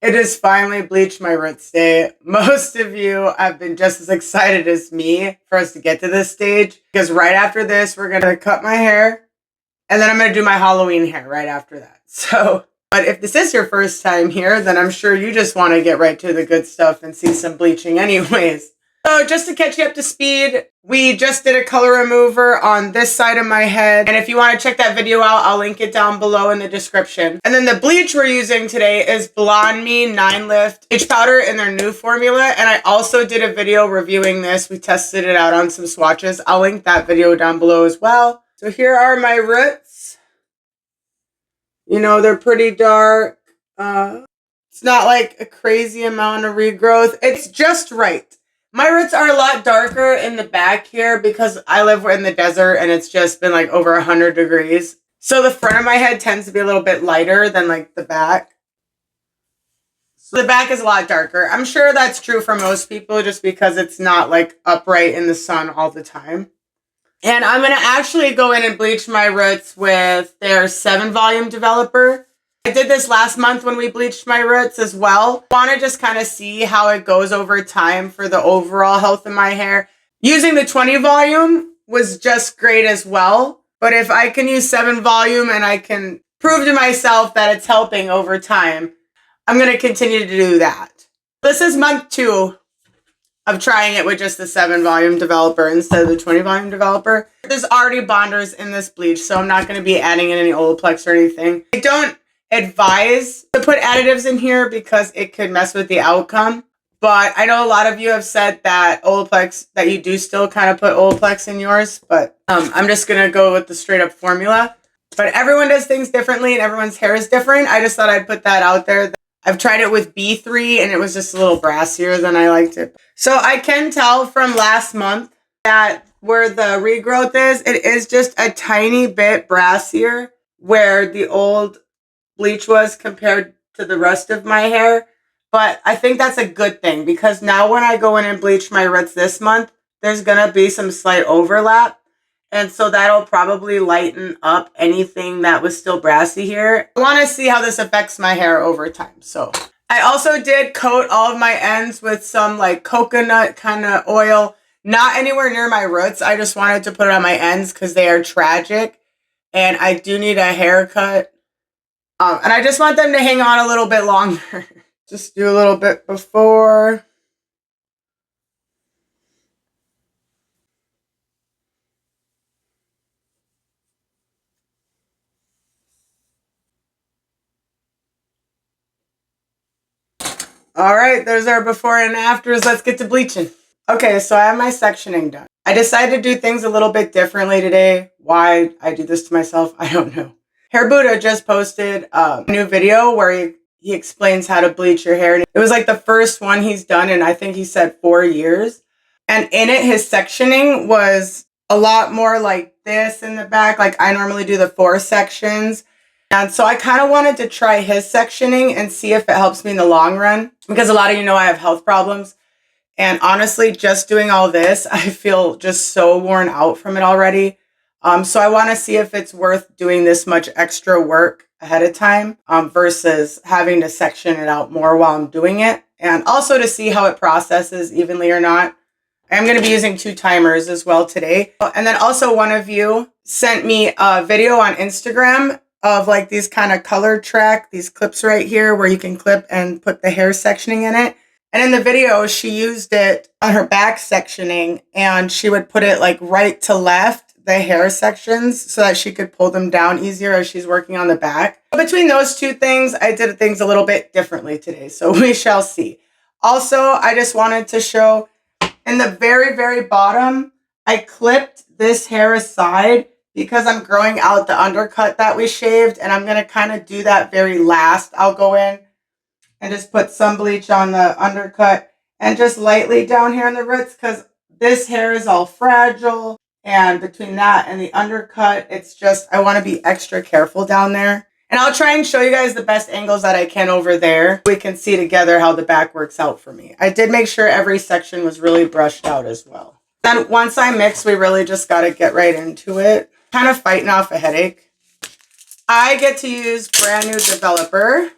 It is finally Bleach My Roots Day. Most of you have been just as excited as me for us to get to this stage, because right after this, we're going to cut my hair, and then I'm going to do my Halloween hair right after that. So, but if this is your first time here, then I'm sure you just want to get right to the good stuff and see some bleaching anyways. So just to catch you up to speed, we just did a color remover on this side of my head. And if you want to check that video out, I'll link it down below in the description. And then the bleach we're using today is BLONDME 9 Lift Bleach Powder in their new formula. And I also did a video reviewing this. We tested it out on some swatches. I'll link that video down below as well. So here are my roots. You know, they're pretty dark. It's not like a crazy amount of regrowth. It's just right. My roots are a lot darker in the back here because I live in the desert and it's just been like over 100 degrees. So the front of my head tends to be a little bit lighter than like the back. So the back is a lot darker. I'm sure that's true for most people just because it's not like upright in the sun all the time. And I'm going to actually go in and bleach my roots with their 7 volume developer. I did this last month when we bleached my roots as well. I want to just kind of see how it goes over time for the overall health of my hair. Using the 20 volume was just great as well. But if I can use 7 volume and I can prove to myself that it's helping over time, I'm going to continue to do that. This is month 2 of trying it with just the 7 volume developer instead of the 20 volume developer. There's already bonders in this bleach, so I'm not going to be adding in any Olaplex or anything. I don't advise to put additives in here because it could mess with the outcome. But I know a lot of you have said that Olaplex, that you do still kind of put Olaplex in yours, but I'm just going to go with the straight up formula. But everyone does things differently and everyone's hair is different. I just thought I'd put that out there. I've tried it with B3 and it was just a little brassier than I liked it. So I can tell from last month that where the regrowth is, it is just a tiny bit brassier where the old bleach was compared to the rest of my hair. But I think that's a good thing because now when I go in and bleach my roots this month, there's going to be some slight overlap. And so that'll probably lighten up anything that was still brassy here. I want to see how this affects my hair over time. So I also did coat all of my ends with some like coconut kind of oil, not anywhere near my roots. I just wanted to put it on my ends because they are tragic and I do need a haircut. And I just want them to hang on a little bit longer. Just do a little bit before. All right, there's our before and afters. Let's get to bleaching. Okay, so I have my sectioning done. I decided to do things a little bit differently today. Why I do this to myself, I don't know. Hair Buddha just posted a new video where he explains how to bleach your hair. It was like the first one he's done in, I think he said 4 years. And in it, his sectioning was a lot more like this in the back. Like I normally do the 4 sections. And so I kind of wanted to try his sectioning and see if it helps me in the long run. Because a lot of you know I have health problems. And honestly, just doing all this, I feel just so worn out from it already. So I want to see if it's worth doing this much extra work ahead of time versus having to section it out more while I'm doing it. And also to see how it processes evenly or not. I'm going to be using 2 timers as well today. And then also one of you sent me a video on Instagram of like these kind of color track, these clips right here where you can clip and put the hair sectioning in it. And in the video, she used it on her back sectioning and she would put it like right to left, the hair sections, so that she could pull them down easier as she's working on the back. Between those 2 things, I did things a little bit differently today, so we shall see. Also, I just wanted to show in the very, very bottom, I clipped this hair aside because I'm growing out the undercut that we shaved, and I'm going to kind of do that very last. I'll go in and just put some bleach on the undercut and just lightly down here in the roots because this hair is all fragile. And between that and the undercut, it's just, I want to be extra careful down there. And I'll try and show you guys the best angles that I can over there. We can see together how the back works out for me. I did make sure every section was really brushed out as well. Then once I mix, we really just got to get right into it. Kind of fighting off a headache. I get to use brand new developer.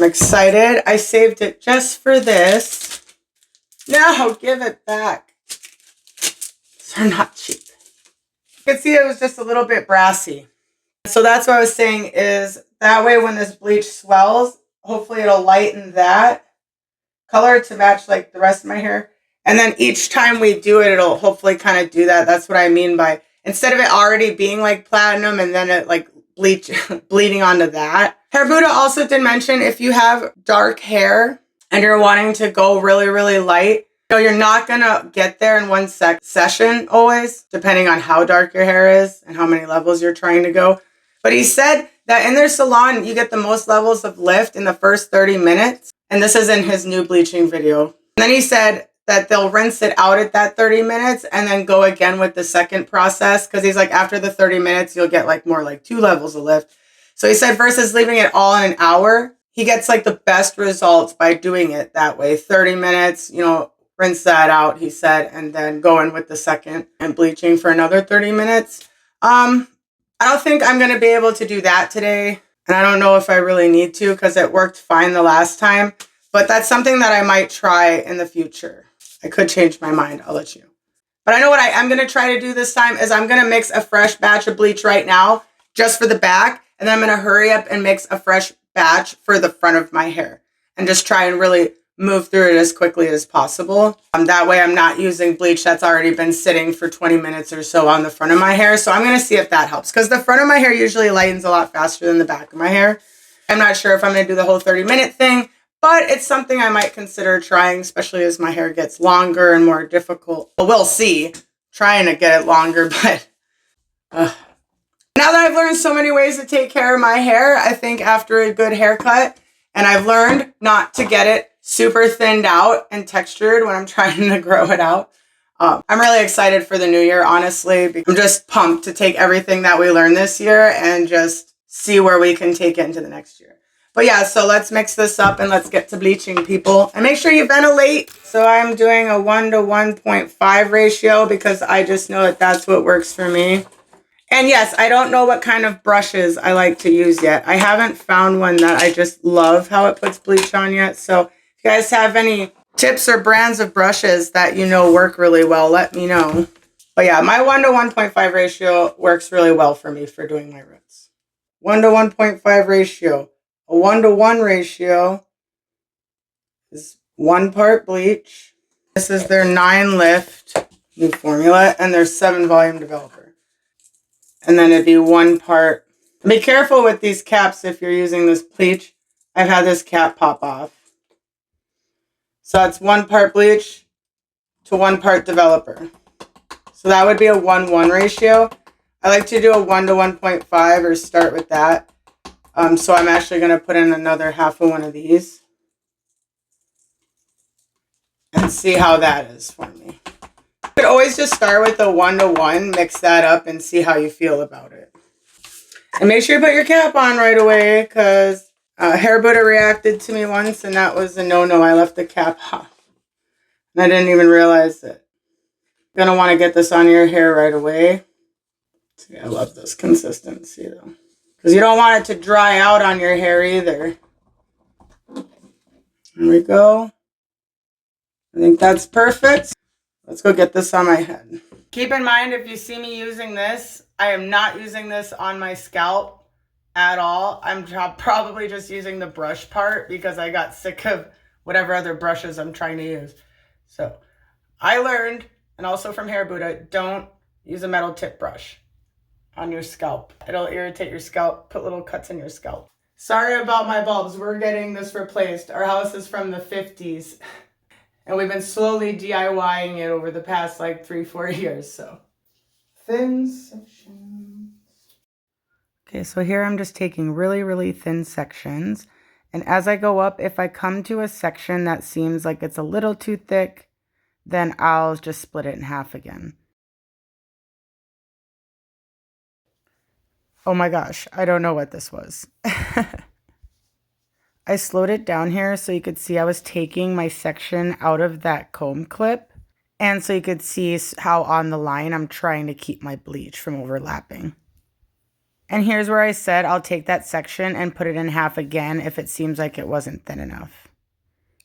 I'm excited. I saved it just for this. No, give it back. They're not cheap. You can see it was just a little bit brassy. So that's what I was saying is that way when this bleach swells, hopefully it'll lighten that color to match like the rest of my hair. And then each time we do it, it'll hopefully kind of do that. That's what I mean by instead of it already being like platinum and then it like bleeding onto that. Hair Buddha also did mention if you have dark hair and you're wanting to go really, really light, you know, you're not going to get there in one session always, depending on how dark your hair is and how many levels you're trying to go. But he said that in their salon, you get the most levels of lift in the first 30 minutes. And this is in his new bleaching video. And then he said that they'll rinse it out at that 30 minutes and then go again with the second process. Because he's like, after the 30 minutes, you'll get like more like 2 levels of lift. So he said versus leaving it all in an hour, he gets like the best results by doing it that way. 30 minutes, you know, rinse that out, he said, and then go in with the second and bleaching for another 30 minutes. I don't think I'm going to be able to do that today. And I don't know if I really need to because it worked fine the last time. But that's something that I might try in the future. I could change my mind. I'll let you know. But I know what I'm going to try to do this time is I'm going to mix a fresh batch of bleach right now just for the back. And then I'm going to hurry up and mix a fresh batch for the front of my hair. And just try and really move through it as quickly as possible. That way I'm not using bleach that's already been sitting for 20 minutes or so on the front of my hair. So I'm going to see if that helps. Because the front of my hair usually lightens a lot faster than the back of my hair. I'm not sure if I'm going to do the whole 30-minute thing. But it's something I might consider trying, especially as my hair gets longer and more difficult. Well, we'll see. Trying to get it longer, but... Now that I've learned so many ways to take care of my hair, I think after a good haircut, and I've learned not to get it super thinned out and textured when I'm trying to grow it out. I'm really excited for the new year, honestly. I'm just pumped to take everything that we learned this year and just see where we can take it into the next year. But yeah, so let's mix this up and let's get to bleaching, people. And make sure you ventilate. So I'm doing a 1 to 1.5 ratio because I just know that that's what works for me. And yes, I don't know what kind of brushes I like to use yet. I haven't found one that I just love how it puts bleach on yet. So if you guys have any tips or brands of brushes that you know work really well, let me know. But yeah, my 1 to 1.5 ratio works really well for me for doing my roots. 1 to 1.5 ratio. A 1 to 1 ratio is 1 part bleach. This is their 9 lift new formula and their 7 volume developer. And then it'd be 1 part. Be careful with these caps if you're using this bleach. I've had this cap pop off. So that's 1 part bleach to 1 part developer. So that would be a 1-1 ratio. I like to do a 1 to 1.5 or start with that. So I'm actually going to put in another half of one of these and see how that is for me. You could always just start with a 1 to 1, mix that up and see how you feel about it. And make sure you put your cap on right away because Hair Buddha reacted to me once and that was a no-no. I left the cap off and I didn't even realize it. You're going to want to get this on your hair right away. See, I love this consistency though. Because you don't want it to dry out on your hair either. There we go. I think that's perfect. Let's go get this on my head. Keep in mind, if you see me using this, I am not using this on my scalp at all. I'm probably just using the brush part because I got sick of whatever other brushes I'm trying to use. So I learned, and also from Hair Buddha, don't use a metal tip brush on your scalp. It'll irritate your scalp, put little cuts in your scalp. Sorry about my bulbs. We're getting this replaced. Our house is from the 50s. And we've been slowly DIYing it over the past like 3-4 years. So thin sections. Okay, so here I'm just taking really, really thin sections. And as I go up, if I come to a section that seems like it's a little too thick, then I'll just split it in half again. Oh my gosh, I don't know what this was. I slowed it down here so you could see I was taking my section out of that comb clip. And so you could see how on the line I'm trying to keep my bleach from overlapping. And here's where I said I'll take that section and put it in half again if it seems like it wasn't thin enough.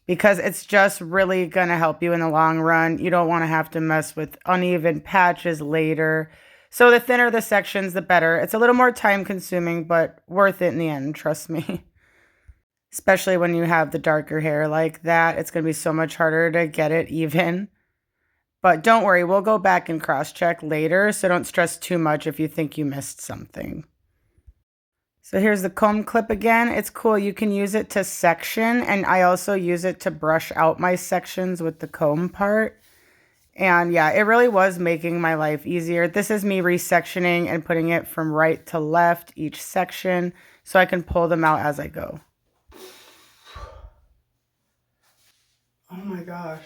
Because it's just really going to help you in the long run. You don't want to have to mess with uneven patches later. So the thinner the sections, the better. It's a little more time consuming, but worth it in the end, trust me. Especially when you have the darker hair like that. It's going to be so much harder to get it even. But don't worry, we'll go back and cross-check later, so don't stress too much if you think you missed something. So here's the comb clip again. It's cool. You can use it to section, and I also use it to brush out my sections with the comb part. And yeah, it really was making my life easier. This is me resectioning and putting it from right to left each section so I can pull them out as I go. Oh my gosh.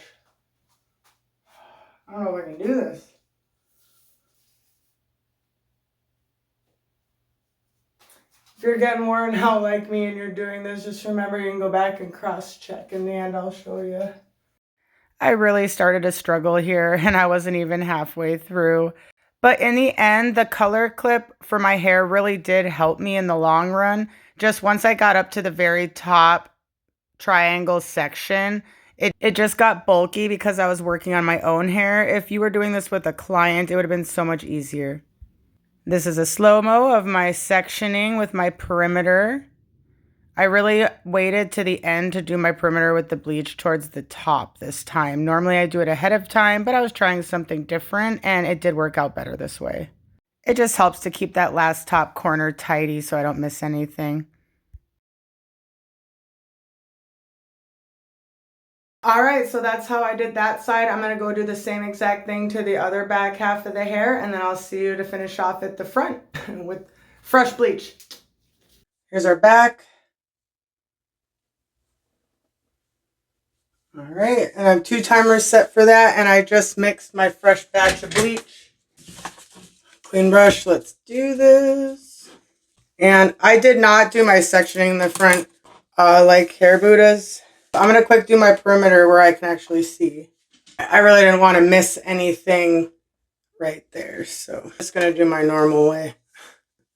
I don't know if I can do this. If you're getting worn out like me and you're doing this, just remember you can go back and cross-check. In the end, I'll show you. I really started to struggle here, and I wasn't even halfway through. But in the end, the color clip for my hair really did help me in the long run. Just once I got up to the very top triangle section, it just got bulky because I was working on my own hair. If you were doing this with a client, it would have been so much easier. This is a slow-mo of my sectioning with my perimeter. I really waited to the end to do my perimeter with the bleach towards the top this time. Normally I do it ahead of time, but I was trying something different and it did work out better this way. It just helps to keep that last top corner tidy so I don't miss anything. All right, so that's how I did that side. I'm gonna go do the same exact thing to the other back half of the hair, and then I'll see you to finish off at the front with fresh bleach. Here's our back. All right, and I have 2 timers set for that, and I just mixed my fresh batch of bleach. Clean brush, let's do this. And I did not do my sectioning in the front like hair Buddhas. I'm going to quick do my perimeter where I can actually see. I really didn't want to miss anything right there, so I'm just going to do my normal way.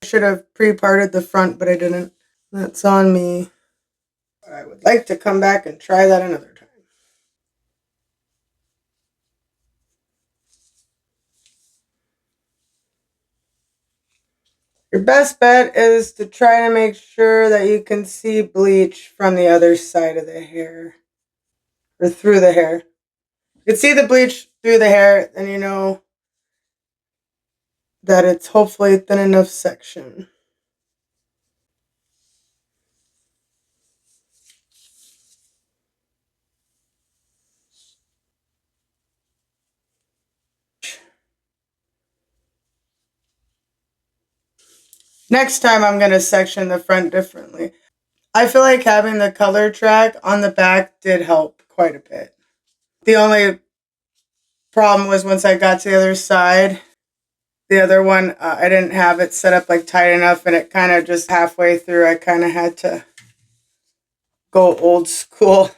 I should have pre-parted the front, but I didn't. That's on me. I would like to come back and try that another time. Your best bet is to try to make sure that you can see bleach from the other side of the hair. Or through the hair. You can see the bleach through the hair, then you know that it's hopefully thin enough section. Next time I'm going to section the front differently. I feel like having the color track on the back did help quite a bit. The only problem was once I got to the other side, the other one, I didn't have it set up like tight enough, and it kind of just halfway through, I kind of had to go old school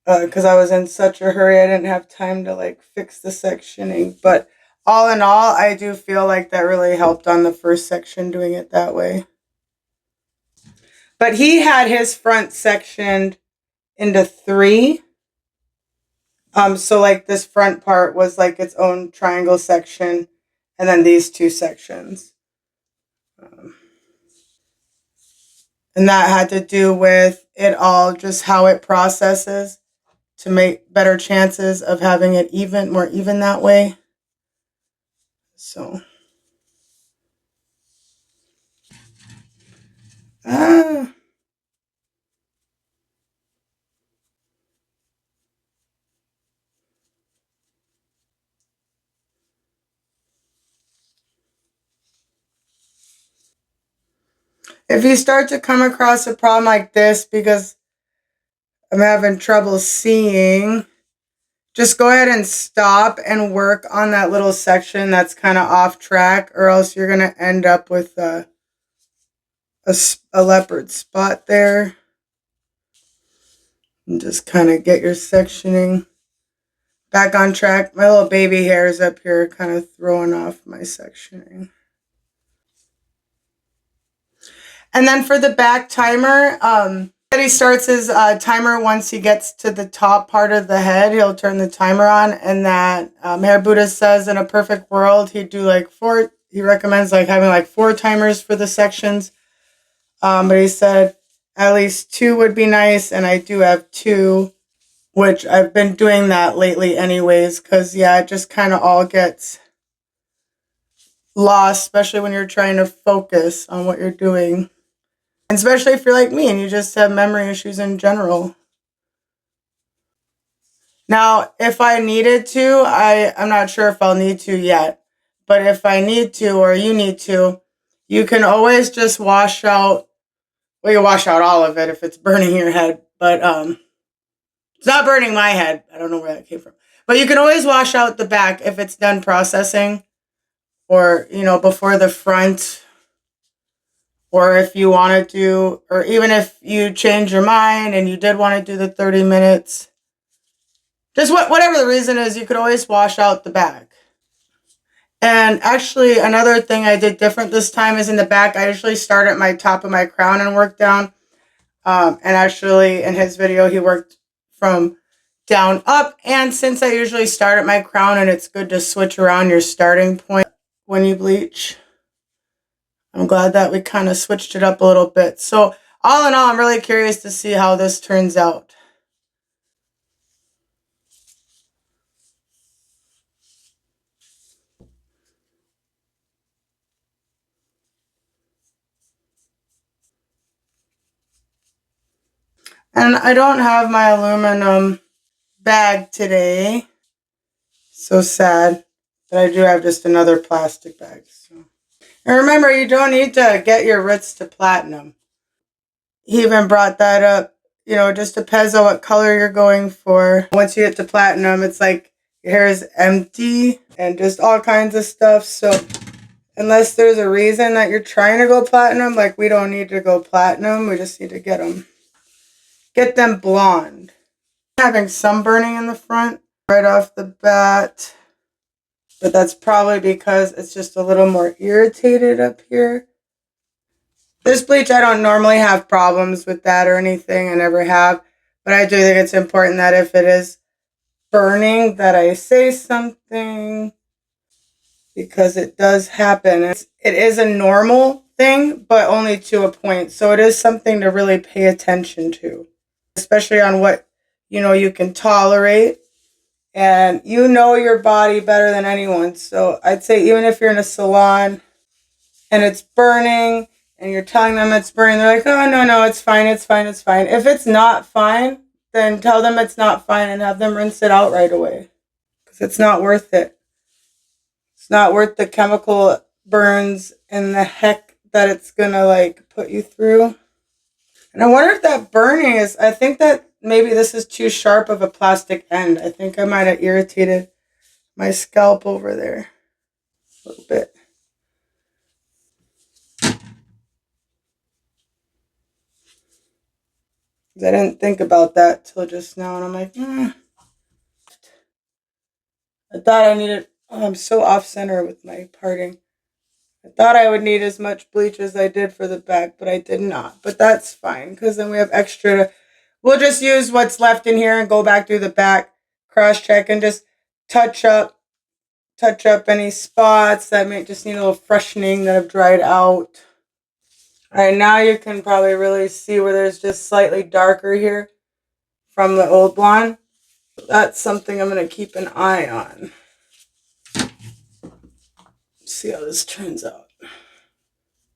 because I was in such a hurry. I didn't have time to like fix the sectioning, but all in all, I do feel like that really helped on the first section doing it that way. But he had his front sectioned into 3. So like this front part was like its own triangle section, and then these 2 sections. And that had to do with it all, just how it processes to make better chances of having it even, more even that way. So. If you start to come across a problem like this because I'm having trouble seeing, just go ahead and stop and work on that little section that's kind of off track, or else you're going to end up with a leopard spot there. And just kind of get your sectioning back on track. My little baby hairs up here kind of throwing off my sectioning. And then for the back timer, he starts his timer once he gets to the top part of the head. He'll turn the timer on, and that Hair Buddha says in a perfect world he'd do like 4. He recommends like having like 4 timers for the sections. But he said at least 2 would be nice, and I do have 2, which I've been doing that lately anyways, because yeah, it just kind of all gets lost, especially when you're trying to focus on what you're doing. And especially if you're like me and you just have memory issues in general. Now, if I needed to, I'm not sure if I'll need to yet, but if I need to or you need to, you can always just wash out, well, you wash out all of it if it's burning your head, but it's not burning my head. I don't know where that came from. But you can always wash out the back if it's done processing, or, you know, before the front, or if you wanted to, or even if you change your mind and you did want to do the 30 minutes, just whatever the reason is, you could always wash out the back. And actually, another thing I did different this time is in the back, I usually start at my top of my crown and work down. And actually, in his video, he worked from down up. And since I usually start at my crown, and it's good to switch around your starting point when you bleach, I'm glad that we kind of switched it up a little bit. So all in all, I'm really curious to see how this turns out. And I don't have my aluminum bag today. So sad. But I do have just another plastic bag. So. And remember, you don't need to get your roots to platinum. He even brought that up. You know, it just depends on what color you're going for. Once you get to platinum, it's like your hair is empty and just all kinds of stuff. So unless there's a reason that you're trying to go platinum, like we don't need to go platinum. We just need to get them blonde. Having some burning in the front right off the bat, but that's probably because it's just a little more irritated up here. This bleach, I don't normally have problems with that or anything. I never have, but I do think it's important that if it is burning, that I say something, because it does happen. It is a normal thing, but only to a point. So it is something to really pay attention to, especially on what, you know, you can tolerate. And you know your body better than anyone. So I'd say even if you're in a salon and it's burning and you're telling them it's burning, they're like, oh, no, it's fine, it's fine, it's fine. If it's not fine, then tell them it's not fine and have them rinse it out right away. Because it's not worth it. It's not worth the chemical burns and the heck that it's going to like put you through. And I wonder if that burning is, I think that maybe this is too sharp of a plastic end. I think I might have irritated my scalp over there a little bit. I didn't think about that till just now, and I'm like, I thought I needed, oh, I'm so off center with my parting. I thought I would need as much bleach as I did for the back, but I did not. But that's fine, because then we have extra. We'll just use what's left in here and go back through the back, cross-check, and just touch up any spots that may just need a little freshening that have dried out. All right, now you can probably really see where there's just slightly darker here from the old blonde. That's something I'm going to keep an eye on. See how this turns out.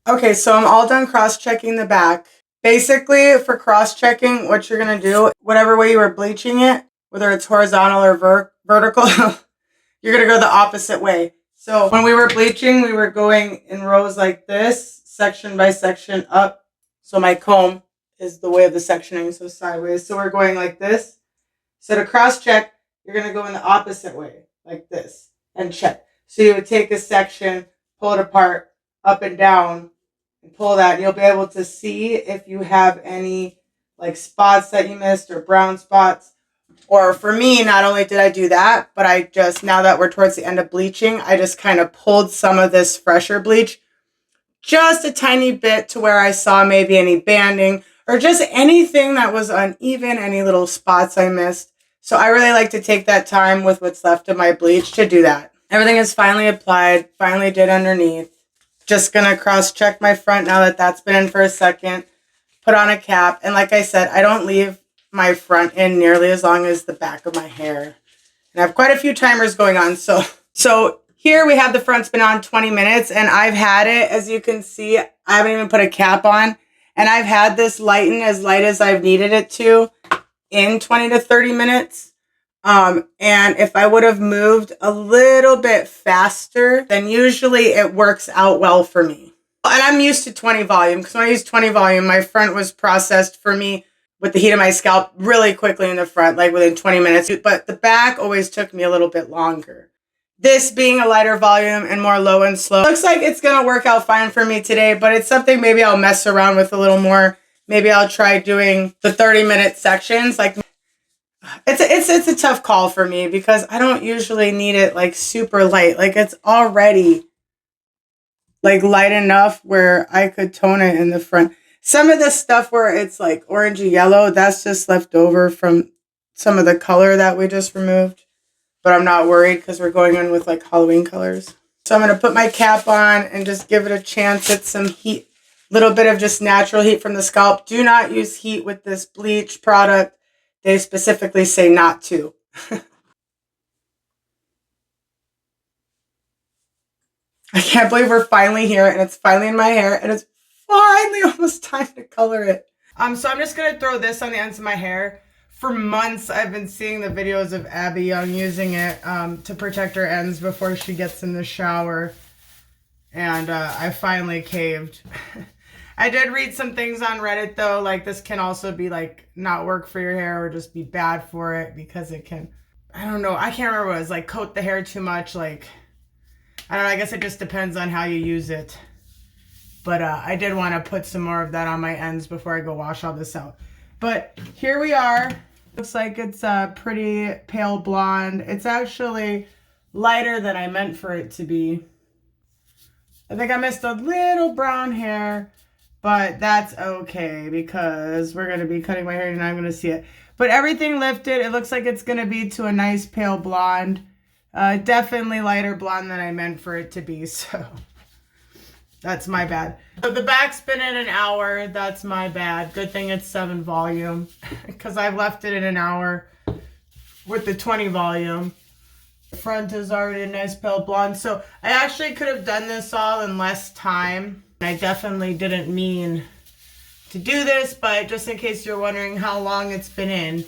Okay, so I'm all done cross-checking the back. Basically, for cross-checking, what you're going to do, whatever way you were bleaching it, whether it's horizontal or vertical, you're going to go the opposite way. So when we were bleaching, we were going in rows like this, section by section up. So my comb is the way of the sectioning, so sideways. So we're going like this. So to cross-check, you're going to go in the opposite way, like this, and check. So you would take a section, pull it apart, up and down, and pull that. And you'll be able to see if you have any like spots that you missed or brown spots. Or for me, not only did I do that, but I just, now that we're towards the end of bleaching, I just kind of pulled some of this fresher bleach just a tiny bit to where I saw maybe any banding or just anything that was uneven, any little spots I missed. So I really like to take that time with what's left of my bleach to do that. Everything is finally applied, finally did underneath. Just gonna cross check my front now that that's been in for a second. Put on a cap. And like I said, I don't leave my front in nearly as long as the back of my hair. And I have quite a few timers going on. So here we have the front's been on 20 minutes and I've had it, as you can see, I haven't even put a cap on. And I've had this lighten as light as I've needed it to in 20 to 30 minutes. And if I would have moved a little bit faster, then usually it works out well for me. And I'm used to 20 volume because when I use 20 volume, my front was processed for me with the heat of my scalp really quickly in the front, like within 20 minutes. But the back always took me a little bit longer. This being a lighter volume and more low and slow, looks like it's going to work out fine for me today, but it's something maybe I'll mess around with a little more. Maybe I'll try doing the 30-minute sections. Like it's a tough call for me because I don't usually need it like super light. Like it's already like light enough where I could tone it in the front. Some of the stuff where it's like orangey yellow, that's just left over from some of the color that we just removed. But I'm not worried because we're going in with like Halloween colors. So I'm going to put my cap on and just give it a chance at some heat. Little bit of just natural heat from the scalp. Do not use heat with this bleach product. They specifically say not to. I can't believe we're finally here and it's finally in my hair and it's finally almost time to color it. So I'm just going to throw this on the ends of my hair. For months, I've been seeing the videos of Abby Young using it to protect her ends before she gets in the shower. And I finally caved. I did read some things on Reddit though, like this can also be like not work for your hair or just be bad for it because it can, I don't know, I can't remember what it was, like coat the hair too much, like, I don't know, I guess it just depends on how you use it. But I did want to put some more of that on my ends before I go wash all this out. But here we are. Looks like it's a pretty pale blonde. It's actually lighter than I meant for it to be. I think I missed a little brown hair, but that's okay because we're going to be cutting my hair and I'm going to see it. But everything lifted. It looks like it's going to be to a nice pale blonde. Definitely lighter blonde than I meant for it to be, so that's my bad. So the back's been in an hour. That's my bad. Good thing it's 7 volume because I've left it in an hour with the 20 volume. The front is already a nice pale blonde. So I actually could have done this all in less time. I definitely didn't mean to do this, but just in case you're wondering how long it's been in,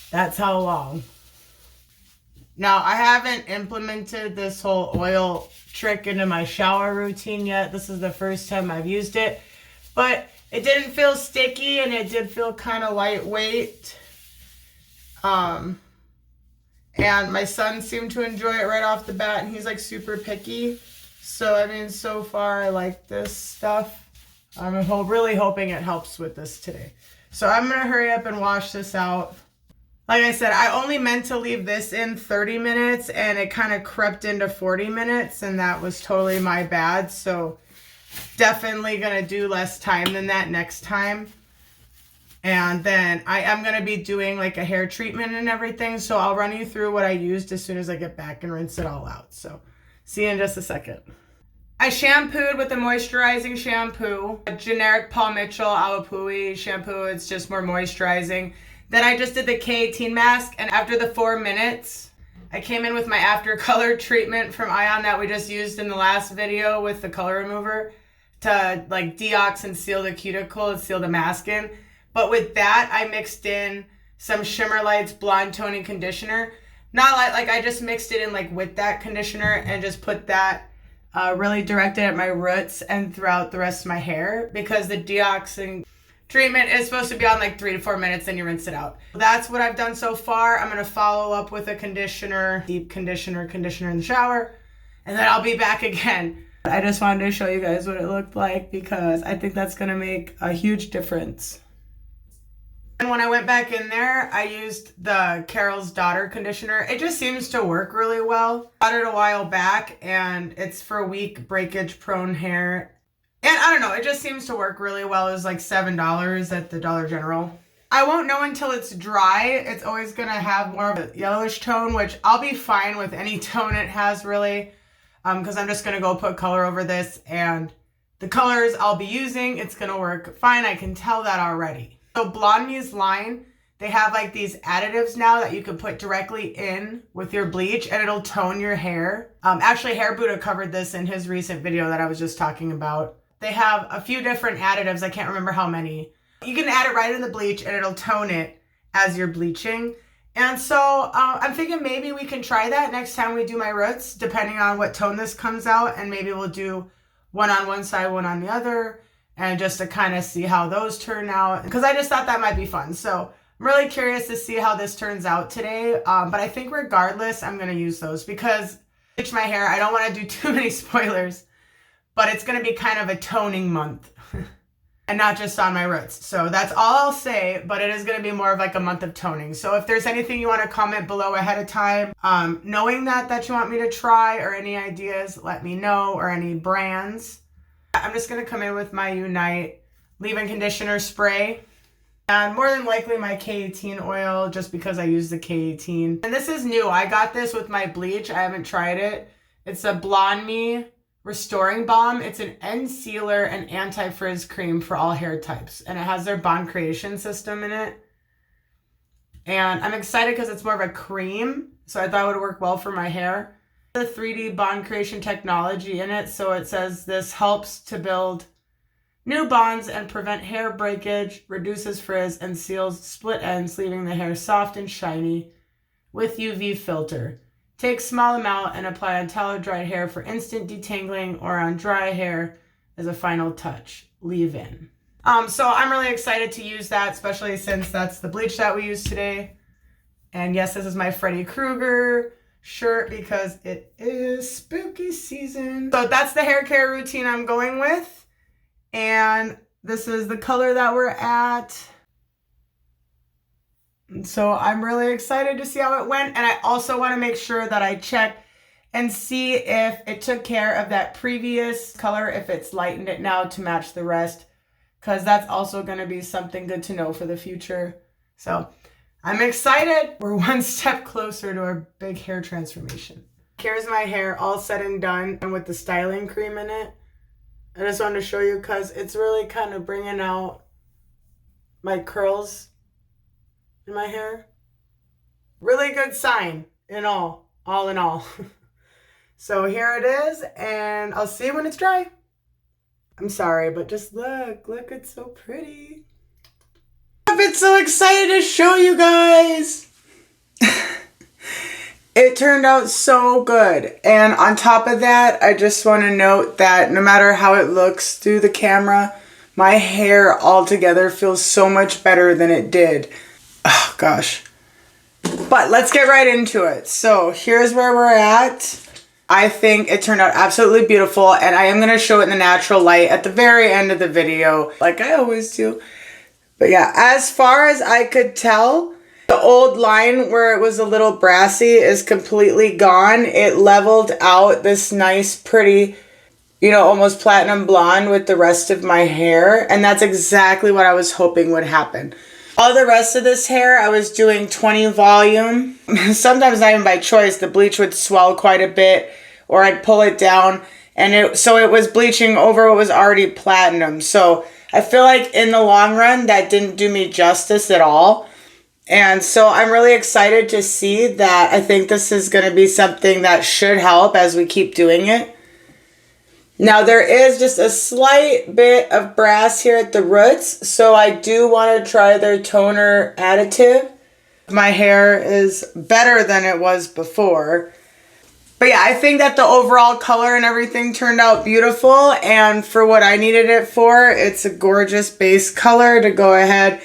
that's how long. Now, I haven't implemented this whole oil trick into my shower routine yet. This is the first time I've used it, but it didn't feel sticky and it did feel kind of lightweight. And my son seemed to enjoy it right off the bat, and he's like super picky. So, I mean, so far I like this stuff. I'm really hoping it helps with this today. So I'm going to hurry up and wash this out. Like I said, I only meant to leave this in 30 minutes and it kind of crept into 40 minutes and that was totally my bad. So definitely going to do less time than that next time. And then I am going to be doing like a hair treatment and everything. So I'll run you through what I used as soon as I get back and rinse it all out. So see you in just a second. I shampooed with a moisturizing shampoo, a generic Paul Mitchell Awapui shampoo. It's just more moisturizing. Then I just did the K18 mask, and after the 4 minutes, I came in with my after color treatment from Ion that we just used in the last video with the color remover to like deox and seal the cuticle and seal the mask in. But with that, I mixed in some Shimmer Lights Blonde Toning Conditioner. Not like I just mixed it in like with that conditioner and just put that really directed at my roots and throughout the rest of my hair because the deoxing treatment is supposed to be on like 3 to 4 minutes, then you rinse it out. That's what I've done so far. I'm going to follow up with a conditioner, deep conditioner in the shower, and then I'll be back again. I just wanted to show you guys what it looked like because I think that's going to make a huge difference. And when I went back in there, I used the Carol's Daughter conditioner. It just seems to work really well. I got it a while back, and it's for weak breakage prone hair. And I don't know, it just seems to work really well. It was like $7 at the Dollar General. I won't know until it's dry. It's always gonna have more of a yellowish tone, which I'll be fine with any tone it has really, because I'm just gonna go put color over this, and the colors I'll be using, it's gonna work fine. I can tell that already. So BLONDME Line, they have like these additives now that you can put directly in with your bleach, and it'll tone your hair. Actually, Hair Buddha covered this in his recent video that I was just talking about. They have a few different additives. I can't remember how many. You can add it right in the bleach and it'll tone it as you're bleaching. And so I'm thinking maybe we can try that next time we do my roots, depending on what tone this comes out. And maybe we'll do one on one side, one on the other, and just to kind of see how those turn out. Because I just thought that might be fun. So I'm really curious to see how this turns out today. But I think regardless, I'm going to use those because bleach my hair. I don't want to do too many spoilers. But it's going to be kind of a toning month and not just on my roots. So that's all I'll say, but it is going to be more of like a month of toning. So if there's anything you want to comment below ahead of time, knowing that you want me to try, or any ideas, let me know, or any brands. I'm just going to come in with my Unite leave-in conditioner spray. And more than likely my K18 oil, just because I use the K18. And this is new. I got this with my bleach. I haven't tried it. It's a BLONDME Restoring Balm. It's an end sealer and anti-frizz cream for all hair types, and it has their bond creation system in it. And I'm excited because it's more of a cream, so I thought it would work well for my hair. The 3D bond creation technology in it, so it says this helps to build new bonds and prevent hair breakage, reduces frizz, and seals split ends, leaving the hair soft and shiny with UV filter. Take small amount and apply on tallow dried hair for instant detangling, or on dry hair as a final touch. Leave in. So I'm really excited to use that, especially since that's the bleach that we use today. And yes, this is my Freddy Krueger shirt because it is spooky season. So that's the hair care routine I'm going with. And this is the color that we're at. So I'm really excited to see how it went. And I also want to make sure that I check and see if it took care of that previous color, if it's lightened it now to match the rest, because that's also going to be something good to know for the future. So I'm excited. We're one step closer to our big hair transformation. Here's my hair all said and done, and with the styling cream in it. I just wanted to show you because it's really kind of bringing out my curls in my hair. Really good sign in all in all. So here it is, and I'll see you when it's dry. I'm sorry, but just look, it's so pretty. I've been so excited to show you guys. It turned out so good. And on top of that, I just want to note that no matter how it looks through the camera, my hair altogether feels so much better than it did. Oh gosh. But let's get right into it. So here's where we're at. I think it turned out absolutely beautiful, and I am going to show it in the natural light at the very end of the video, like I always do. But yeah, as far as I could tell, the old line where it was a little brassy is completely gone. It leveled out this nice, pretty, almost platinum blonde with the rest of my hair, and that's exactly what I was hoping would happen. All the rest of this hair, I was doing 20 volume. Sometimes not even by choice. The bleach would swell quite a bit, or I'd pull it down, and so it was bleaching over what was already platinum. So I feel like in the long run, that didn't do me justice at all. And so I'm really excited to see that. I think this is going to be something that should help as we keep doing it. Now there is just a slight bit of brass here at the roots, so I do want to try their toner additive. My hair is better than it was before. But yeah, I think that the overall color and everything turned out beautiful, and for what I needed it for, it's a gorgeous base color to go ahead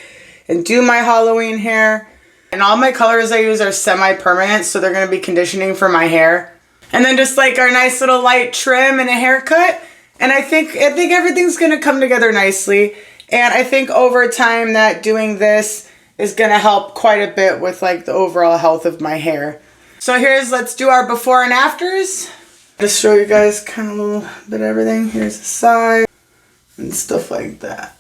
and do my Halloween hair. And all my colors I use are semi-permanent, so they're going to be conditioning for my hair. And then just like our nice little light trim and a haircut. And I think everything's going to come together nicely. And I think over time that doing this is going to help quite a bit with like the overall health of my hair. So let's do our before and afters. Just show you guys kind of a little bit of everything. Here's the side and stuff like that.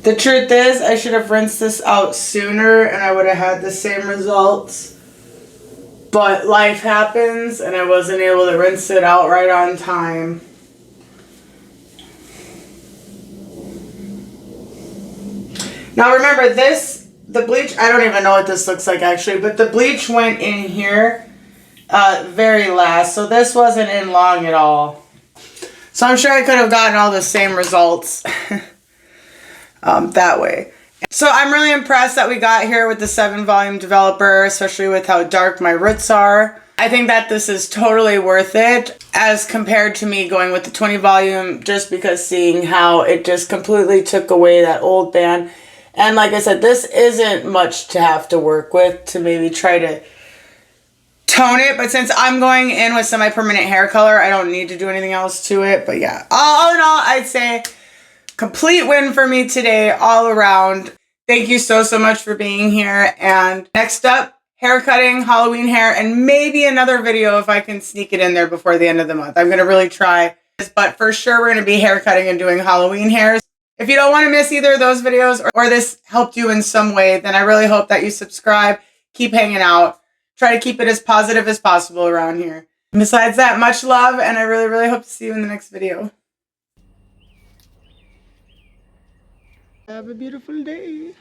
The truth is, I should have rinsed this out sooner and I would have had the same results. But life happens and I wasn't able to rinse it out right on time. Now remember the bleach, I don't even know what this looks like actually, but the bleach went in here very last. So this wasn't in long at all. So I'm sure I could have gotten all the same results that way. So I'm really impressed that we got here with the 7-volume developer, especially with how dark my roots are. I think that this is totally worth it as compared to me going with the 20-volume, just because seeing how it just completely took away that old band. And like I said, this isn't much to have to work with to maybe try to tone it. But since I'm going in with semi-permanent hair color, I don't need to do anything else to it. But yeah, all in all, I'd say complete win for me today all around. Thank you so much for being here. And next up, hair cutting, Halloween hair, and maybe another video if I can sneak it in there before the end of the month. I'm going to really try this, but for sure we're going to be hair cutting and doing Halloween hairs. If you don't want to miss either of those videos or this helped you in some way, then I really hope that you subscribe, keep hanging out, try to keep it as positive as possible around here. And besides that, much love, and I really hope to see you in the next video. Have a beautiful day.